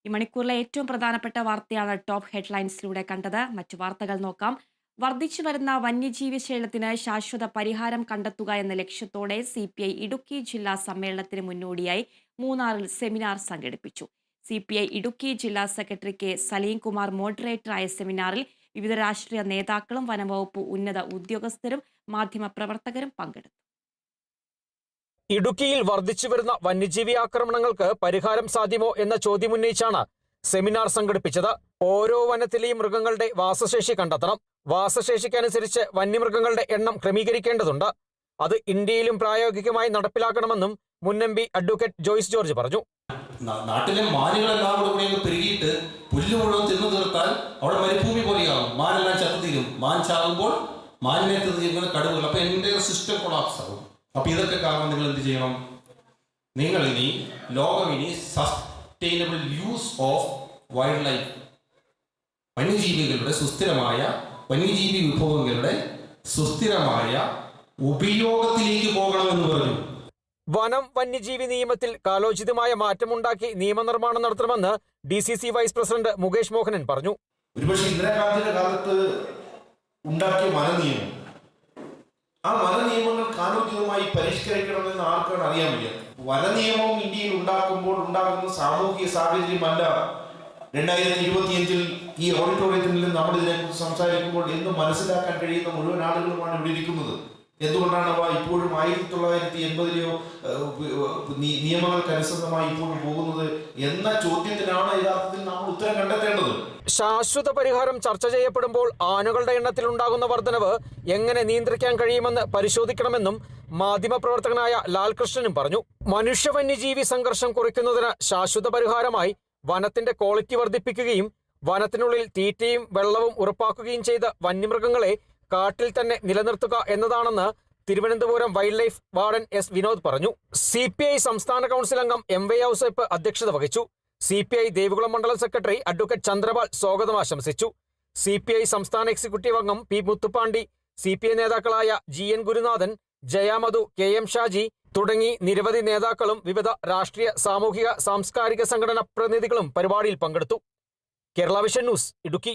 ഈ മണിക്കൂറിലെ ഏറ്റവും പ്രധാനപ്പെട്ട വാർത്തയാണ് ടോപ്പ് ഹെഡ്ലൈൻസിലൂടെ കണ്ടത്. മറ്റു വാർത്തകൾ നോക്കാം. വർദ്ധിച്ചു വരുന്ന വന്യജീവി ശല്യത്തിന് ശാശ്വത പരിഹാരം കണ്ടെത്തുക എന്ന ലക്ഷ്യത്തോടെ CPI ഇടുക്കി ജില്ലാ സമ്മേളനത്തിന് മുന്നോടിയായി മൂന്നാറിൽ സെമിനാർ സംഘടിപ്പിച്ചു. CPI ഇടുക്കി ജില്ലാ സെക്രട്ടറി കെ സലീംകുമാർ മോഡറേറ്ററായ സെമിനാറിൽ വിവിധ രാഷ്ട്രീയ നേതാക്കളും വനംവകുപ്പ് ഉന്നത ഉദ്യോഗസ്ഥരും മാധ്യമപ്രവർത്തകരും പങ്കെടുത്തു. ഇടുക്കിയിൽ വർദ്ധിച്ചുവരുന്ന വന്യജീവി ആക്രമണങ്ങൾക്ക് പരിഹാരം സാധ്യമോ എന്ന ചോദ്യമുന്നയിച്ചാണ് സെമിനാർ സംഘടിപ്പിച്ചത്. ഓരോ വനത്തിലെയും മൃഗങ്ങളുടെ വാസശേഷി കണ്ടെത്തണം. വാസശേഷിക്കനുസരിച്ച് വന്യമൃഗങ്ങളുടെ എണ്ണം ക്രമീകരിക്കേണ്ടതുണ്ട്. അത് ഇന്ത്യയിലും പ്രായോഗികമായി നടപ്പിലാക്കണമെന്നും മുൻ MP അഡ്വക്കേറ്റ് ജോയ്സ് ജോർജ് പറഞ്ഞു. നാട്ടിലെ മാനുകളെല്ലാം കൂടെ പെരുകിയിട്ട് പുല്ല് മുഴുവൻ തിന്നു തീർത്താൽ അവിടെ മരുഭൂമി പോലെയാവും. മാനെല്ലാം ചത്തുതീരും. മാൻ ചാകുമ്പോൾ മാനിനെ തിന്നുന്ന കടുവകൾ. അപ്പൊ എന്റെ സിസ്റ്റം കൊളാപ്സ് ആകും. അപ്പൊ ഇതൊക്കെ കാരണം നിങ്ങൾ എന്ത് ചെയ്യണം? നിങ്ങൾ ഇനി ലോകം ഇനി sustainable use of wild life, വന്യജീവികളുടെ സുസ്ഥിരമായ വന്യജീവി വിഭവങ്ങളുടെ സുസ്ഥിരമായ ഉപയോഗത്തിലേക്ക് പോകണമെന്ന് പറഞ്ഞു. വനം വന്യജീവി നിയമത്തിൽ കാലോചിതമായ മാറ്റമുണ്ടാക്കി നിയമനിർമ്മാണം നടത്തണമെന്ന് DCC vice president Mukesh Mohanan പറഞ്ഞു. ഒരുപക്ഷെ ഇന്ദിരാഗാന്ധിയുടെ കാലത്ത് ഉണ്ടാക്കിയ വനനിയമം, ആ വനനിയമങ്ങൾ കാലോചിതമായി പരിഷ്കരിക്കണമെന്ന് ആർക്കാണ് അറിയാൻ വയ്യ. വനനിയമവും ഇന്ത്യയിൽ ഉണ്ടാക്കുമ്പോൾ ഉണ്ടാകുന്ന സാമൂഹിക സാഹചര്യമല്ല 2025 ഈ ഓഡിറ്റോറിയത്തിൽ നമ്മൾ ഇതിനെക്കുറിച്ച് സംസാരിക്കുമ്പോൾ എന്ന് മനസ്സിലാക്കാൻ കഴിയുന്ന മുഴുവൻ ആളുകളുമാണ് ഇവിടെ ഇരിക്കുന്നത്. എന്തുകൊണ്ടാണ് അവ ഇപ്പോഴും 1980 നിയമങ്ങൾക്കനുസൃതമായി ഇപ്പോഴും പോകുന്നത് എന്ന ചോദ്യത്തിനാണ് യഥാർത്ഥത്തിൽ നമ്മൾ ഉത്തരം കണ്ടെത്തേണ്ടത്. ശാശ്വത പരിഹാരം ചർച്ച ചെയ്യപ്പെടുമ്പോൾ ആനകളുടെ എണ്ണത്തിൽ ഉണ്ടാകുന്ന വർധനവ് എങ്ങനെ നിയന്ത്രിക്കാൻ കഴിയുമെന്ന് പരിശോധിക്കണമെന്നും മാധ്യമപ്രവർത്തകനായ ലാൽകൃഷ്ണനും പറഞ്ഞു. മനുഷ്യ വന്യജീവി സംഘർഷം കുറയ്ക്കുന്നതിന് ശാശ്വത പരിഹാരമായി വനത്തിന്റെ ക്വാളിറ്റി വർദ്ധിപ്പിക്കുകയും വനത്തിനുള്ളിൽ തീറ്റയും വെള്ളവും ഉറപ്പാക്കുകയും ചെയ്ത് വന്യമൃഗങ്ങളെ കാട്ടിൽ തന്നെ നിലനിർത്തുക എന്നതാണെന്ന് Thiruvananthapuram wild life warden S. Vinod പറഞ്ഞു. CPI സംസ്ഥാന കൗൺസിൽ അംഗം MV ഔസേപ്പ് അധ്യക്ഷത വഹിച്ചു. CPI ദേവികുളം മണ്ഡലം സെക്രട്ടറി അഡ്വക്കേറ്റ് ചന്ദ്രപാൽ സ്വാഗതം ആശംസിച്ചു. CPI സംസ്ഥാന എക്സിക്യൂട്ടീവ് അംഗം P. മുത്തുപ്പാണ്ടി, CPI നേതാക്കളായ GN ഗുരുനാഥൻ, ജയാമധു, KM ഷാജി തുടങ്ങി നിരവധി നേതാക്കളും വിവിധ രാഷ്ട്രീയ, സാമൂഹിക, സാംസ്കാരിക സംഘടനാ പ്രതിനിധികളും പരിപാടിയിൽ പങ്കെടുത്തു. Kerala vision news, Idukki.